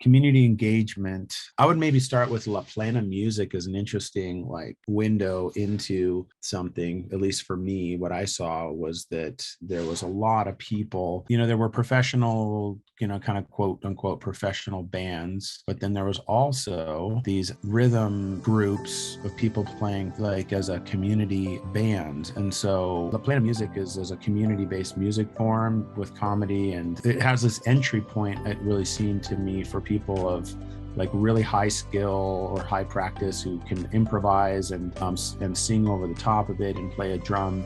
community engagement. I would maybe start with La Plena music as an interesting like window into something. At least for me, what I saw was that there was a lot of people, there were professional, kind of quote unquote professional bands, but then there was also these rhythm groups of people playing like as a community band. And so La Plena music is a community-based music form with comedy, and it has this entry point, it really seemed to me, for people of like really high skill or high practice who can improvise and sing over the top of it and play a drum,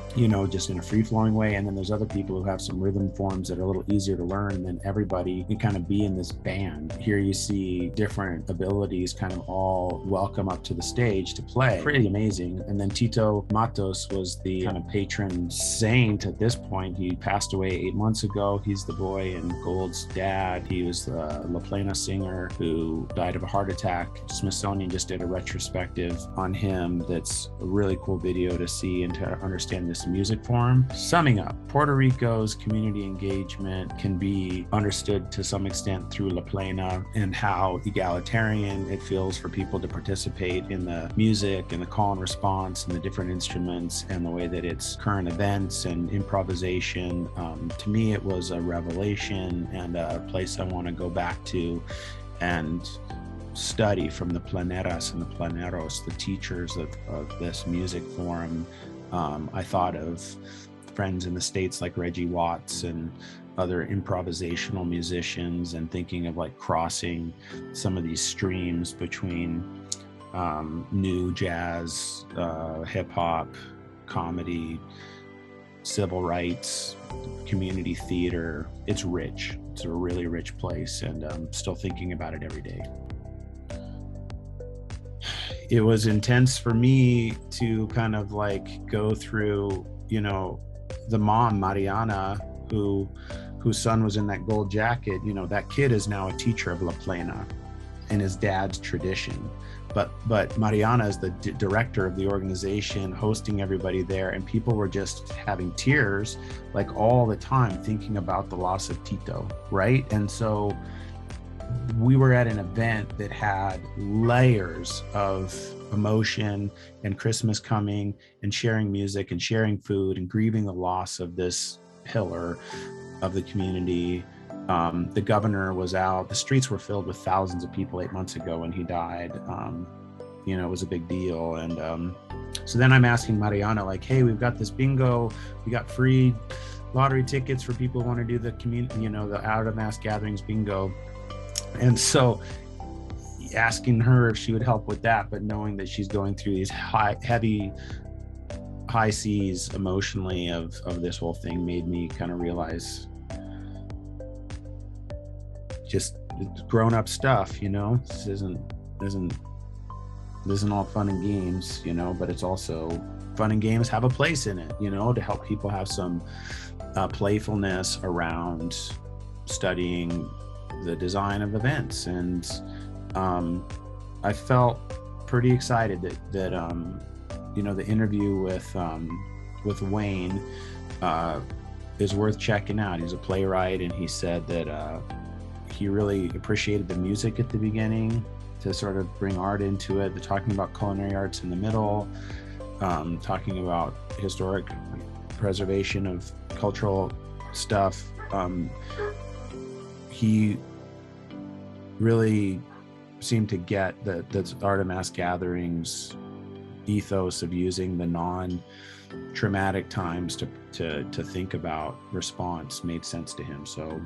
just in a free-flowing way. And then there's other people who have some rhythm forms that are a little easier to learn, and then everybody can kind of be in this band. Here you see different abilities kind of all welcome up to the stage to play. Pretty amazing. And then Tito Matos was the kind of patron saint at this point. He passed away 8 months ago. He's the boy and Gold's dad. He was the La Plena singer who died of a heart attack. Smithsonian just did a retrospective on him that's a really cool video to see and to understand this music form. Summing up, Puerto Rico's community engagement can be understood to some extent through La Plena, and how egalitarian it feels for people to participate in the music and the call and response and the different instruments, and the way that it's current events and improvisation. To me, it was a revelation and a place I want to go back to and study from the planeras and the planeros, the teachers of this music form. I thought of friends in the States like Reggie Watts and other improvisational musicians, and thinking of like crossing some of these streams between new jazz, hip hop, comedy, civil rights, community theater. It's rich. It's a really rich place, and I'm still thinking about it every day. It was intense for me to kind of like go through, the mom, Mariana, whose son was in that gold jacket. That kid is now a teacher of La Plena in his dad's tradition. But Mariana is the director of the organization, hosting everybody there, and people were just having tears like all the time, thinking about the loss of Tito, right? And so we were at an event that had layers of emotion, and Christmas coming, and sharing music and sharing food and grieving the loss of this pillar of the community. The governor was out. The streets were filled with thousands of people 8 months ago when he died. It was a big deal. And so then I'm asking Mariana, like, hey, we've got this bingo. We got free lottery tickets for people who want to do the community, the out of mass gatherings bingo. And so asking her if she would help with that, but knowing that she's going through these heavy high seas emotionally of this whole thing, made me kind of realize just grown-up stuff. This isn't all fun and games, but it's also fun and games have a place in it, to help people have some playfulness around studying the design of events. And I felt pretty excited that the interview with Wayne is worth checking out. He's a playwright, and he said that he really appreciated the music at the beginning to sort of bring art into it. They're talking about culinary arts in the middle, talking about historic preservation of cultural stuff. He really seemed to get that art of mass gatherings ethos of using the non-traumatic times to think about response made sense to him. So